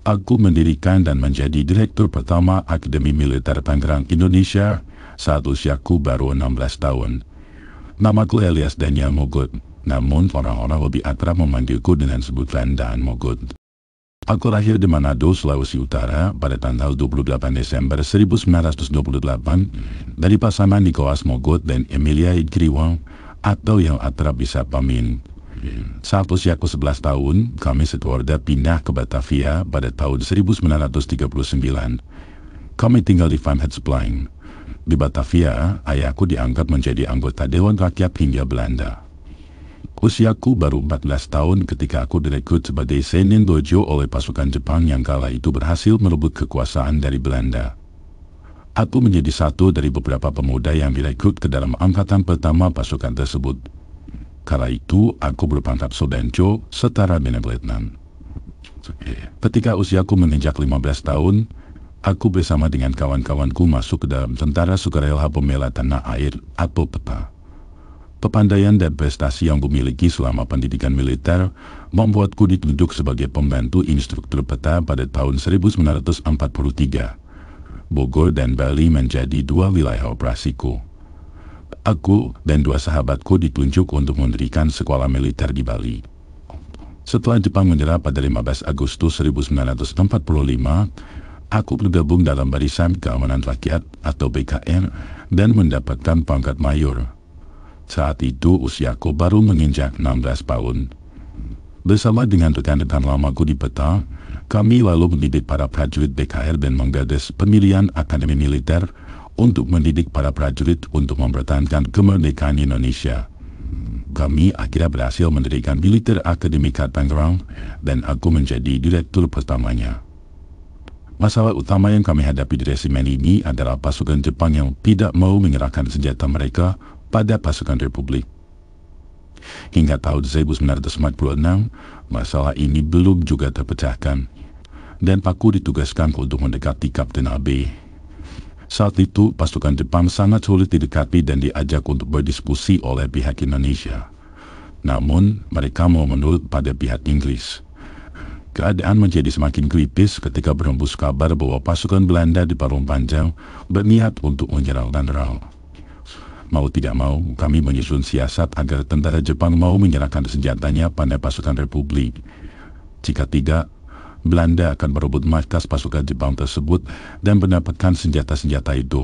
Aku mendirikan dan menjadi direktur pertama Akademi Militer Tangerang, Indonesia saat usiaku baru 16 tahun. Namaku Elias Daniel Mogot, namun orang-orang lebih akrab memanggilku dengan sebutan Dan Mogot. Aku lahir di Manado, Sulawesi Utara pada tanggal 28 Desember 1928 dari pasangan Nicholas Mogot dan Emilia Igriwang atau yang akrab disapa Min. Saat usiaku 11 tahun, kami sekeluarga pindah ke Batavia pada tahun 1939. Kami tinggal di Van Hedsplein. Di Batavia, ayahku diangkat menjadi anggota Dewan Rakyat Hindia Belanda. Usiaku baru 14 tahun ketika aku direkrut sebagai seinen dojo oleh pasukan Jepang yang kala itu berhasil merebut kekuasaan dari Belanda. Aku menjadi satu dari beberapa pemuda yang direkrut ke dalam angkatan pertama pasukan tersebut. Kala itu, aku berpangkat Sodanjo setara dengan letnan. Ketika usiaku menginjak 15 tahun, aku bersama dengan kawan-kawanku masuk ke dalam Tentara Sukarela Pembela Tanah Air atau TEPA. Kepandaian dan prestasi yang kumiliki selama pendidikan militer membuatku ditunjuk sebagai pembantu instruktur peta pada tahun 1943. Bogor dan Bali menjadi dua wilayah operasiku. Aku dan dua sahabatku ditunjuk untuk mendirikan sekolah militer di Bali. Setelah Jepang menyerah pada 15 Agustus 1945, aku bergabung dalam Barisan Keamanan Rakyat atau BKR dan mendapatkan pangkat mayor. Saat itu usiaku baru menginjak 16 tahun. Bersama dengan rekan-rekan lamaku di peta, kami lalu mendidik para prajurit BKR dan menggagas pemilihan Akademi Militer untuk mendidik para prajurit untuk mempertahankan kemerdekaan Indonesia. Kami akhirnya berhasil mendirikan Militer Akademi Tangerang dan aku menjadi direktur pertamanya. Masalah utama yang kami hadapi di resimen ini adalah pasukan Jepang yang tidak mau menyerahkan senjata mereka pada pasukan Republik. Hingga tahun 1946, masalah ini belum juga terpecahkan dan aku ditugaskan untuk mendekati Kapten AB. Saat itu, pasukan Jepang sangat sulit didekati dan diajak untuk berdiskusi oleh pihak Indonesia. Namun, mereka mau menurut pada pihak Inggris. Keadaan menjadi semakin kritis ketika berembus kabar bahwa pasukan Belanda di Parung Panjang berniat untuk menyerang Tangerang. Mau tidak mau, kami menyusun siasat agar tentara Jepang mau menyerahkan senjatanya pada pasukan Republik. Jika tidak, Belanda akan merebut markas pasukan Jepang tersebut dan mendapatkan senjata-senjata itu.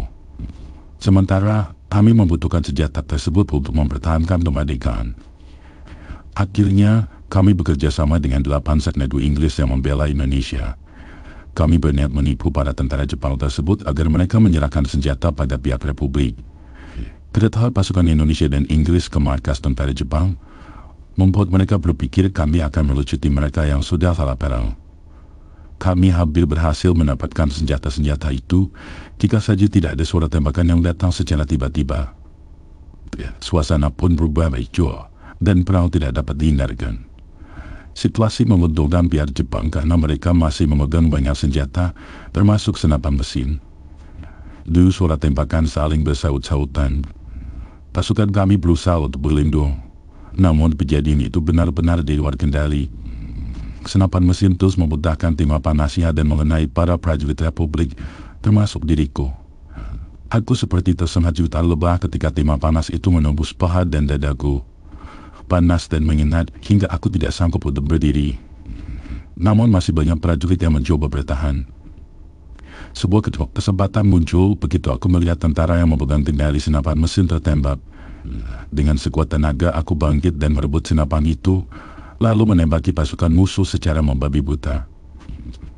Sementara, kami membutuhkan senjata tersebut untuk mempertahankan kemerdekaan. Akhirnya, kami bekerja sama dengan 8 Seknadu Inggris yang membela Indonesia. Kami berniat menipu para tentara Jepang tersebut agar mereka menyerahkan senjata pada pihak Republik. Kedatangan pasukan Indonesia dan Inggris ke markas tentara Jepang membuat mereka berpikir kami akan melucuti mereka yang sudah salah perang. Kami hampir berhasil mendapatkan senjata-senjata itu jika saja tidak ada suara tembakan yang datang secara tiba-tiba. Suasana pun berubah hijau dan perang tidak dapat dihindarkan. Situasi menguntungkan pihak Jepang karena mereka masih memegang banyak senjata, termasuk senapan mesin. Dulu suara tembakan saling bersaut-sautan. Pasukan kami berusaha untuk berlindung, namun kejadian itu benar-benar di luar kendali. Senapan mesin terus memudahkan timah panasnya dan mengenai para prajurit Republik, termasuk diriku. Aku seperti tersengat jutaan lebah ketika timah panas itu menembus paha dan dadaku. Panas dan menyengat hingga aku tidak sanggup untuk berdiri. Namun masih banyak prajurit yang mencoba bertahan. Sebuah kesempatan muncul begitu aku melihat tentara yang memegang kendali senapan mesin tertembak. Dengan sekuat tenaga aku bangkit dan merebut senapan itu, lalu menembaki pasukan musuh secara membabi buta.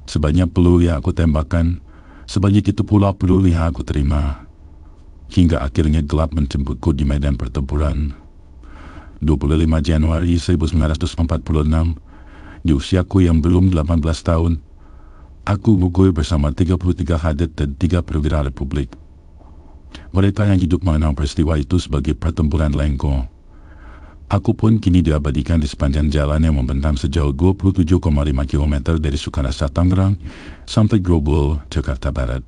Sebanyak peluru yang aku tembakkan, sebanyak itu pula peluru yang aku terima. Hingga akhirnya gelap menjemputku di medan pertempuran. 25 Januari 1946, di usiaku yang belum 18 tahun, aku gugur bersama 33 kadet dan 3 perwira Republik. Mereka yang hidup mengenang peristiwa itu sebagai pertempuran Lengko. Aku pun kini diabadikan di sepanjang jalan yang membentang sejauh 27,5 km dari Sukarasa Tangerang sampai Grogol, Jakarta Barat.